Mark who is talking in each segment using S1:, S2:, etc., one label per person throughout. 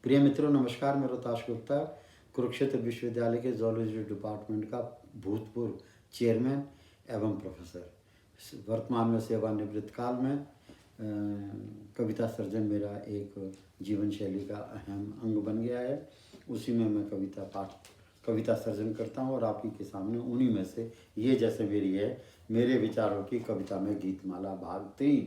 S1: प्रिय मित्रों, नमस्कार। मैं रोहताश गुप्ता, कुरुक्षेत्र विश्वविद्यालय के जूलॉजी डिपार्टमेंट का भूतपूर्व चेयरमैन एवं प्रोफेसर। वर्तमान में सेवानिवृत्त काल में कविता सर्जन मेरा एक जीवन शैली का अहम अंग बन गया है। उसी में मैं कविता सर्जन करता हूँ और आप ही के सामने उन्हीं में से ये जैसे मेरी है, मेरे विचारों की कविता में गीतमाला भाग 3।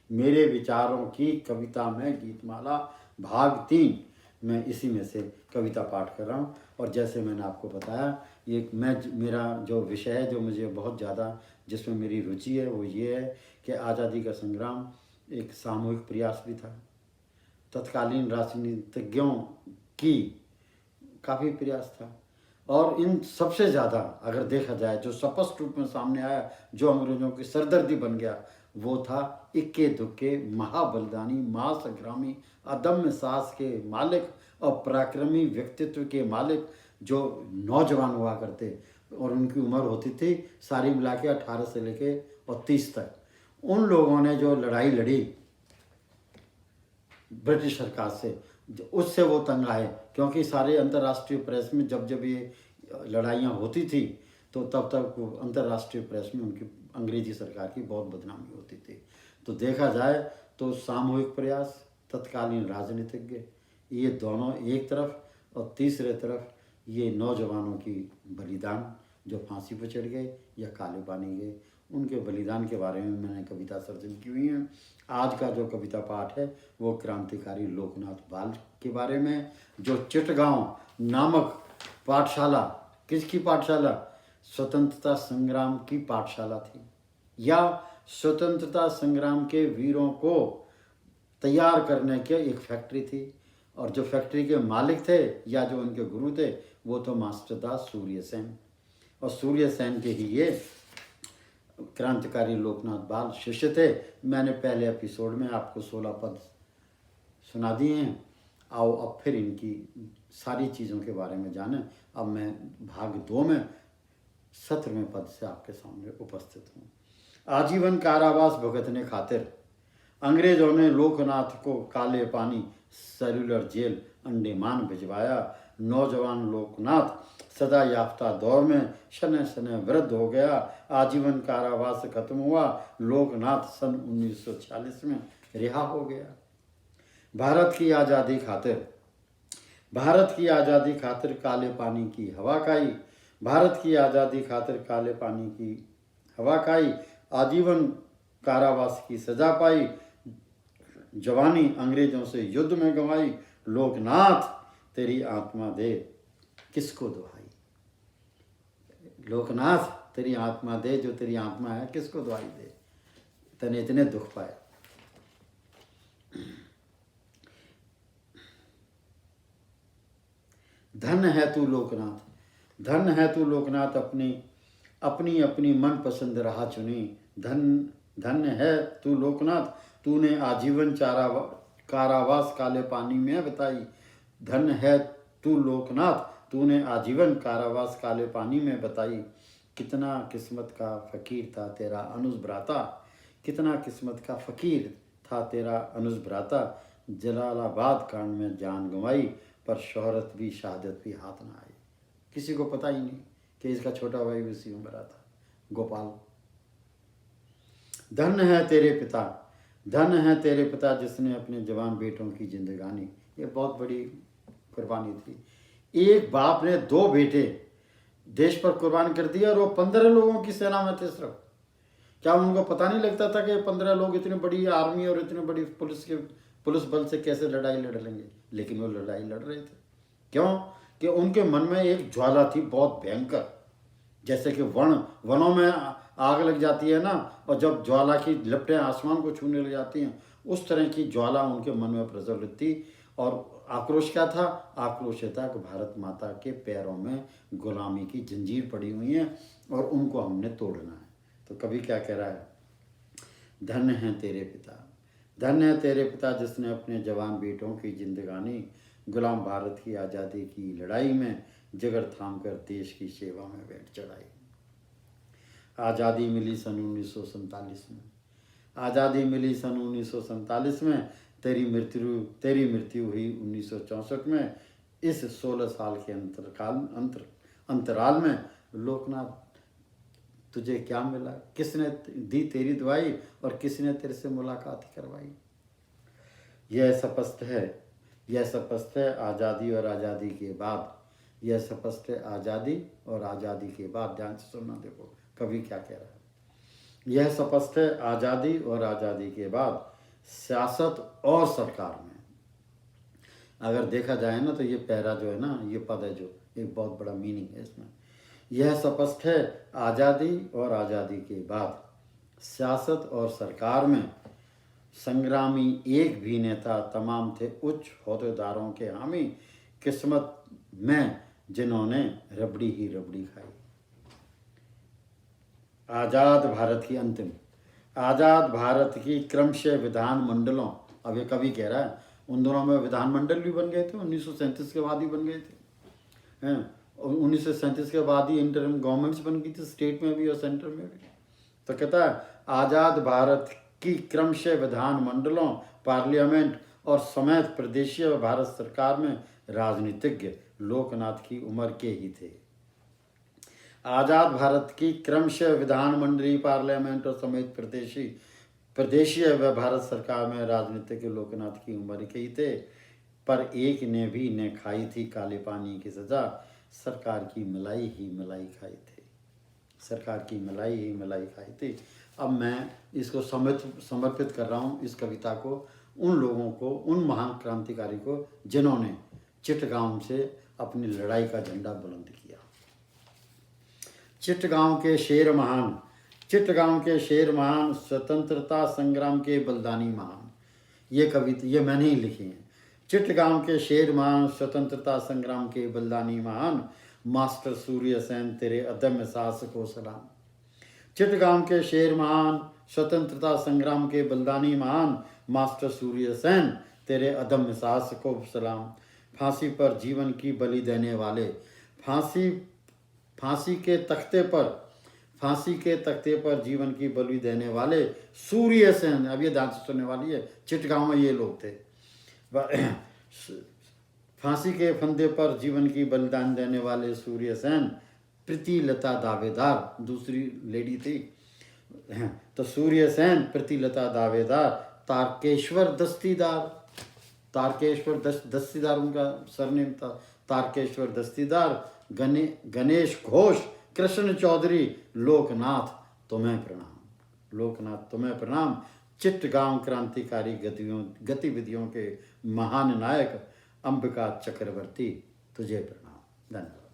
S1: मेरे विचारों की कविता में गीतमाला भाग 3, मैं इसी में से कविता पाठ कर रहा हूँ। और जैसे मैंने आपको बताया, ये मेरा जो विषय है, जो मुझे बहुत ज़्यादा जिसमें मेरी रुचि है, वो ये है कि आज़ादी का संग्राम एक सामूहिक प्रयास भी था। तत्कालीन राजनीतिज्ञों की काफ़ी प्रयास था, और इन सबसे ज़्यादा अगर देखा जाए जो स्पष्ट रूप में सामने आया, जो अंग्रेज़ों की सरदर्दी बन गया, वो था इक्के दुक्के महाबलिदानी, महासंग्रामी, अदम्य साहस के मालिक और पराक्रमी व्यक्तित्व के मालिक जो नौजवान हुआ करते, और उनकी उम्र होती थी सारी मिला के 18 से लेके और 30 तक। उन लोगों ने जो लड़ाई लड़ी ब्रिटिश सरकार से, उससे वो तंग आए, क्योंकि सारे अंतर्राष्ट्रीय प्रेस में जब जब ये लड़ाइयाँ होती थी तो तब तक अंतर्राष्ट्रीय प्रेस में उनकी अंग्रेजी सरकार की बहुत बदनामी होती थी। तो देखा जाए तो सामूहिक प्रयास, तत्कालीन राजनीतिज्ञ, ये दोनों एक तरफ, और तीसरे तरफ ये नौजवानों की बलिदान जो फांसी पर चढ़ गए या काले पानी गए, उनके बलिदान के बारे में मैंने कविता सर्जन की हुई है। आज का जो कविता पाठ है वो क्रांतिकारी लोकनाथ बाल के बारे में, जो चिटगांव नामक पाठशाला, किसकी पाठशाला? स्वतंत्रता संग्राम की पाठशाला थी, या स्वतंत्रता संग्राम के वीरों को तैयार करने की एक फैक्ट्री थी। और जो फैक्ट्री के मालिक थे या जो उनके गुरु थे, वो तो मास्टर दास सूर्यसेन, और सूर्यसेन के ही ये क्रांतिकारी लोकनाथ बाल शिष्य थे। मैंने पहले एपिसोड में आपको 16 पद सुना दिए हैं। आओ अब फिर इनकी सारी चीज़ों के बारे में जानें। अब मैं भाग 2 में 17वें पद से आपके सामने उपस्थित हूँ। आजीवन कारावास भुगतने खातिर अंग्रेजों ने लोकनाथ को काले पानी सेलुलर जेल अंडमान भिजवाया। नौजवान लोकनाथ सदा याफ्ता दौर में शनय शनय वृद्ध हो गया। आजीवन कारावास खत्म हुआ। लोकनाथ सन 1946 में रिहा हो गया। भारत की आज़ादी खातिर काले पानी की हवा खाई। भारत की आज़ादी खातिर काले पानी की हवा खाई। आजीवन कारावास की सजा पाई। जवानी अंग्रेजों से युद्ध में गंवाई। लोकनाथ तेरी आत्मा दे किसको दुहाई। लोकनाथ तेरी आत्मा दे, जो तेरी आत्मा है किसको दुहाई दे, तने इतने दुख पाए। धन है तू लोकनाथ, धन है तू लोकनाथ, अपनी अपनी अपनी मन पसंद राह चुनी। धन है तू लोकनाथ, तूने आजीवन कारावास काले पानी में बिताई। धन है तू लोकनाथ, तूने आजीवन कारावास काले पानी में बिताई। कितना किस्मत का फकीर था तेरा अनुज भ्राता, कितना किस्मत का फकीर था तेरा अनुज भ्राता। जलालाबाद कांड में जान गंवाई, पर शोहरत भी शहादत भी हाथ ना आई। किसी को पता ही नहीं कि इसका छोटा भाई भी उसी में मरा था, गोपाल। धन है तेरे पिता, धन है तेरे पिता, जिसने अपने जवान बेटों की जिंदगानी, ये बहुत बड़ी कुर्बानी थी। एक बाप ने 2 बेटे देश पर कुर्बान कर दिया, और वो 15 लोगों की सेना में थे सिर्फ। क्या उनको पता नहीं लगता था कि 15 लोग इतनी बड़ी आर्मी और इतनी बड़ी पुलिस बल से कैसे लड़ाई लड़ लेंगे? लेकिन वो लड़ाई लड़ रहे थे। क्यों? कि उनके मन में एक ज्वाला थी बहुत भयंकर। जैसे कि वनों में आग लग जाती है ना, और जब ज्वाला की लपटें आसमान को छूने लग जाती हैं, उस तरह की ज्वाला उनके मन में प्रज्वलित थी। और आक्रोश क्या था? आक्रोश था कि भारत माता के पैरों में गुलामी की जंजीर पड़ी हुई है और उनको हमने तोड़ना है। तो कभी क्या कह रहा है? धन्य है तेरे पिता, धन्य है तेरे पिता, जिसने अपने जवान बेटों की जिंदगानी गुलाम भारत की आज़ादी की लड़ाई में जिगर थाम कर देश की सेवा में बैठ चढ़ाई। आज़ादी मिली सन 1947 में, आज़ादी मिली सन 1947 में। तेरी मृत्यु हुई 1964 में। इस 16 साल के अंतराल में लोकनाथ तुझे क्या मिला? किसने दी तेरी दुआई और किसने तेरे से मुलाकात करवाई? यह स्पष्ट है आज़ादी और आज़ादी के बाद, यह स्पष्ट है आज़ादी और आज़ादी के बाद। ध्यान से सुनना, देखो कवि क्या कह रहा है। यह स्पष्ट है आज़ादी और आज़ादी के बाद सियासत और सरकार में। अगर देखा जाए ना तो ये पैरा जो है ना, ये पद है जो एक बहुत बड़ा मीनिंग है इसमें। यह स्पष्ट है आज़ादी और आज़ादी के बाद सियासत और सरकार में संग्रामी एक भी नेता तमाम थे उच्च ओहदेदारों के हामी, किस्मत में जिन्होंने रबड़ी ही रबड़ी खाई। आज़ाद भारत की क्रमशः विधानमंडलों, अब ये कवि कह रहा है, उन दोनों में विधानमंडल भी बन गए थे, 1937 के बाद ही बन गए थे हैं। 1937 के बाद ही इंटरिम गवर्नमेंट्स बन गई थी, स्टेट में भी और सेंटर में भी। तो कहता है आज़ाद भारत की क्रमशः विधानमंडलों, पार्लियामेंट और समेत प्रदेशीय व भारत सरकार में राजनीतिज्ञ लोकनाथ की उम्र के ही थे। आज़ाद भारत की क्रमशः विधानमंडलीय, पार्लियामेंट और समेत प्रदेशीय व भारत सरकार में राजनीतिज्ञ लोकनाथ की उम्र के ही थे, पर एक ने भी ने खाई थी काले पानी की सजा, सरकार की मलाई ही मलाई खाई थी। सरकार की मलाई ही मलाई खाई थी। अब मैं इसको समर्पित कर रहा हूँ, इस कविता को उन लोगों को, उन महान क्रांतिकारी को जिन्होंने चिटगांव से अपनी लड़ाई का झंडा बुलंद किया। चिटगांव के शेर महान, स्वतंत्रता संग्राम के बलिदानी महान। ये कविता ये मैंने ही लिखी है। चिटगांव के शेर महान, स्वतंत्रता संग्राम के बलिदानी महान, मास्टर सूर्य सेन तेरे अदम्य साहस को सलाम। चिटगांव के शेर महान, स्वतंत्रता संग्राम के बलिदानी महान, मास्टर सूर्य सेन तेरे अदम्य साहस को सलाम। फांसी पर जीवन की बलि देने वाले, फांसी के तख्ते पर जीवन की बलि देने वाले सूर्य सेन। अब ये ध्यान से सुनने वाली है, चिटगांव में ये लोग थे। फांसी के फंदे पर जीवन की बलिदान देने वाले सूर्य सेन, प्रीतिलता दावेदार दूसरी लेडी थी। तो सूर्य सेन, प्रीतिलता दावेदार, तारकेश्वर दस्तीदार उनका सरनेम था, तारकेश्वर दस्तीदार, गणेश घोष, कृष्ण चौधरी, लोकनाथ तुम्हें प्रणाम। चिटगांव क्रांतिकारी गतिविधियों के महान नायक अंबिका चक्रवर्ती तुझे प्रणाम। धन्यवाद।